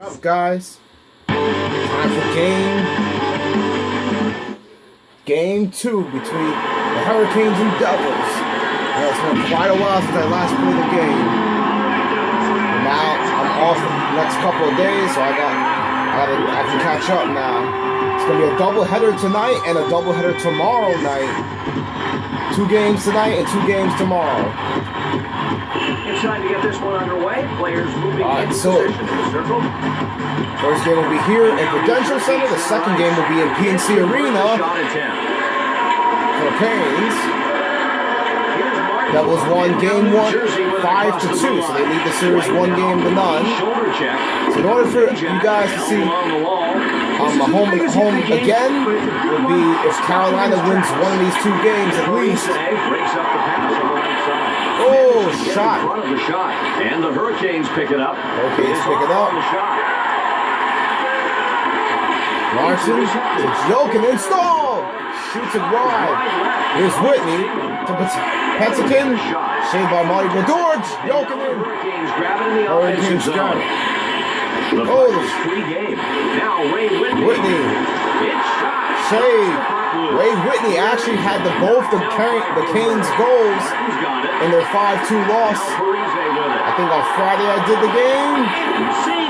What's up, guys? Time for game 2 between the Hurricanes and Devils. Well, it's been quite a while since I last played the game. And now I'm off the next couple of days, so I can catch up now. It's gonna be a doubleheader tonight and a doubleheader tomorrow night. 2 games tonight and 2 games tomorrow. It's time to get this one underway. Players moving into position in the circle. First game will be here at Prudential Center. The second game will be in PNC Arena for the Canes. Devils won game 1 5-2, so they lead the series 1 game to none. So in order for you guys to see the home again would be if Carolina wins one of these 2 games at least. Oh, shot. And the Hurricanes pick it up. Hurricanes pick it up. Larson to Jokin install. Shoots it wide. Here's Whitney to Petzikin. Shaved by Marty Brodeur. Jokin in. Hurricanes got it. Oh, now Ray Whitney. Shave. Ray Whitney actually had both the Canes goals in their 5-2 loss. I think on Friday I did the game.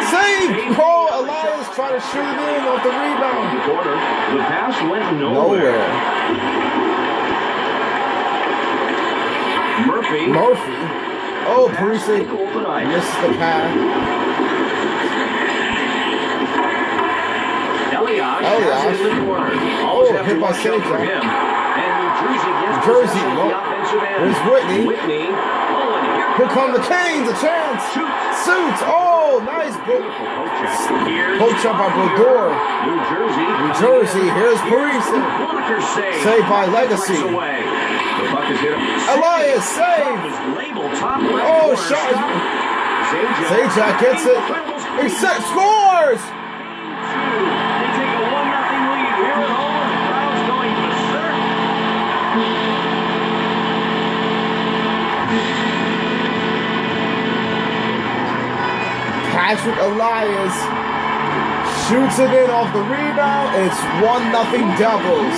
Save! Oh, Elias trying to shoot it in off the rebound. The pass went nowhere. Murphy. Oh, Parisi missed the pass. Elias. Oh, hit by Sager. New Jersey. Here's Whitney. Here come the Canes, a chance. Suits. Oh, nice. Poach up by Brodeur. New Jersey. Here's Parisi. Saved by Legacy. Elias, save. Oh, shot. Zajac gets it. He scores. Patrick Elias shoots it in off the rebound, and it's 1-0 Devils.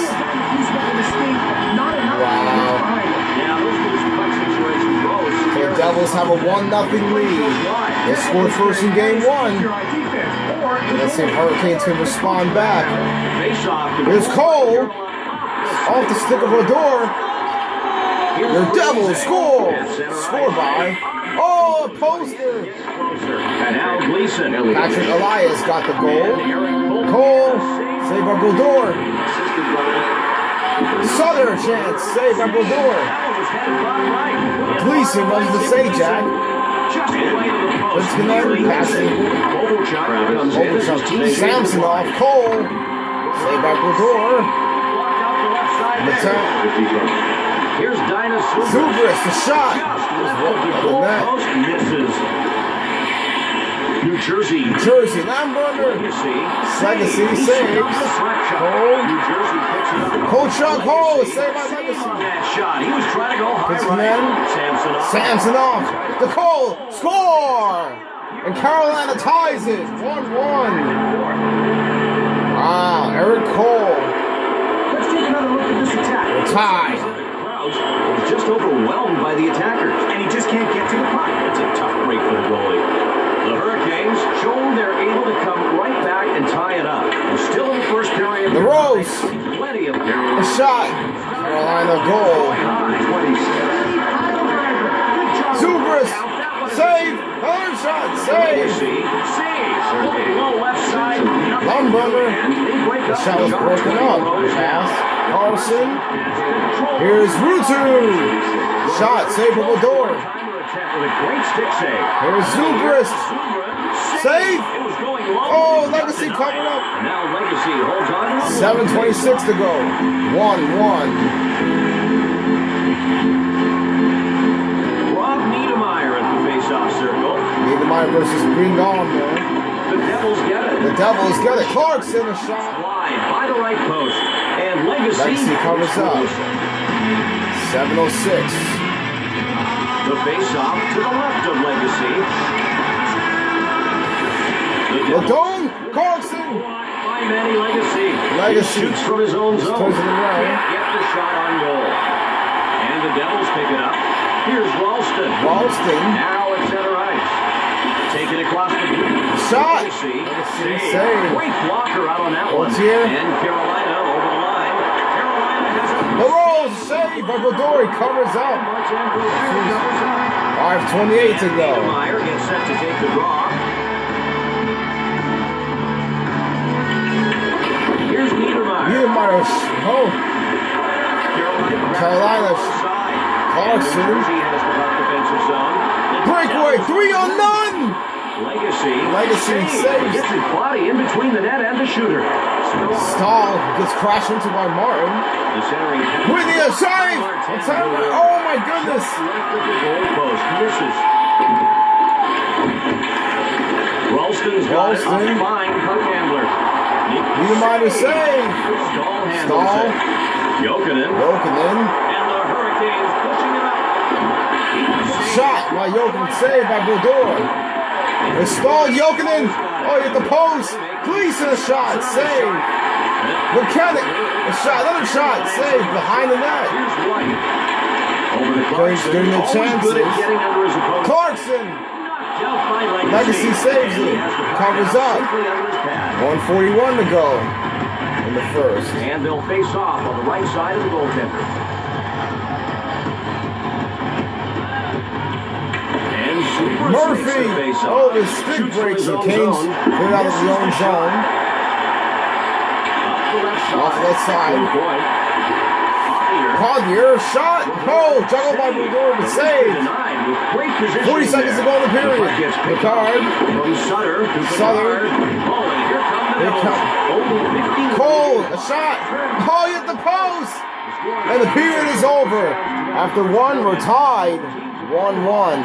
Wow. So the Devils have a 1-0 lead. They scored first in game 1. Let's see if Hurricanes can respond back. Here's Cole off the stick of Brodeur. The Devils score. Scored by. Oh, a poster. And now Gleason. Patrick Elias got the goal. Cole, saved by Brodeur. Sutter chance, saved by Brodeur. Gleason runs the Zajac. Let's connect, passing. Samsonov, Cole, saved by Brodeur. Here's Dinah Zubris, the shot. Misses. New Jersey, Lamberger. Legacy saves. Cole shot, Cole, saved by Legacy. He was trying to go high. Samsonov. The Cole, score! And Carolina ties it, 1-1. Wow, Eric Cole. Let's take another look at this attack. We're tied. Krause is just overwhelmed by the attackers, and he just can't get to the puck. It's a tough break for the goalie. The Hurricanes shown they're able to come right back and tie it up. We're still in the first period. The Rose. Plenty of a shot. Carolina goal. Zubris. Save. Another shot. Save. Lumberger. The shot was broken up. Pass. Carlson. Here's Rutu. Shot. Save by Brodeur. Here's Zubris. Save. Oh, Legacy coming up. 7:26 to go. 1-1. Rob Niedermeyer at the face-off circle. Niedermeyer versus Grindon, man. The Devils get it. The Devils get it. Clarkson a shot. Wide by the right post. And Legacy covers up. 7:06. The face-off to the left of Legacy. Ladone, Clarkson. By Manny Legacy. Legacy. He shoots from his own zone. Turns it around. Can't get the shot on goal. And the Devils pick it up. Here's Ralston. Now at center ice. Taken across the blue. Shot. Legacy. Save. Great blocker out on that one. Here. And Carolina over the line. Carolina has a... The roll, save by Brodori, covers up. 5:28 to go. Meyer gets set to take the draw. Here's Niedermeyer. Oh. Carolina. Clarkson. Breakaway, 3-on-none. Legacy saves. Gets his body in between the net and the shooter. Stahl gets crashed into by Martin. The centering. Whitney, a save. Oh my goodness. Left of the goalpost. Misses. Ralston's got it. Ralston. Fine puck handler. Niedermeyer save. Stahl handles it. Jokinen. And the Hurricanes pushing it up. Shot by Jokinen, saved by Brodor. It's Stahl, Jokinen. Oh, hit the post. Gleason, a shot, save. Mechanic, a shot, another shot, save behind the net. Here's White. Over to Clarkson. Getting the Always good chances. at getting under his opponent. Clarkson. Knocked out by Legacy saves it. Covers up. Simply under his pad. 1:41 to go in the first. And they'll face off on the right side of the goaltender. And Super Murphy. Oh, the stick breaks and Canes clear out of the own zone. Off the left side. Collier, shot. Oh, juggled by Brodor, but saved. 40 seconds to go in the period. Picard. From Sutter to Sutter. Picard. Oh, and here come the Devils. Cole, a shot. Oh, hit the post. And the period is over. After one, we're tied. 1-1.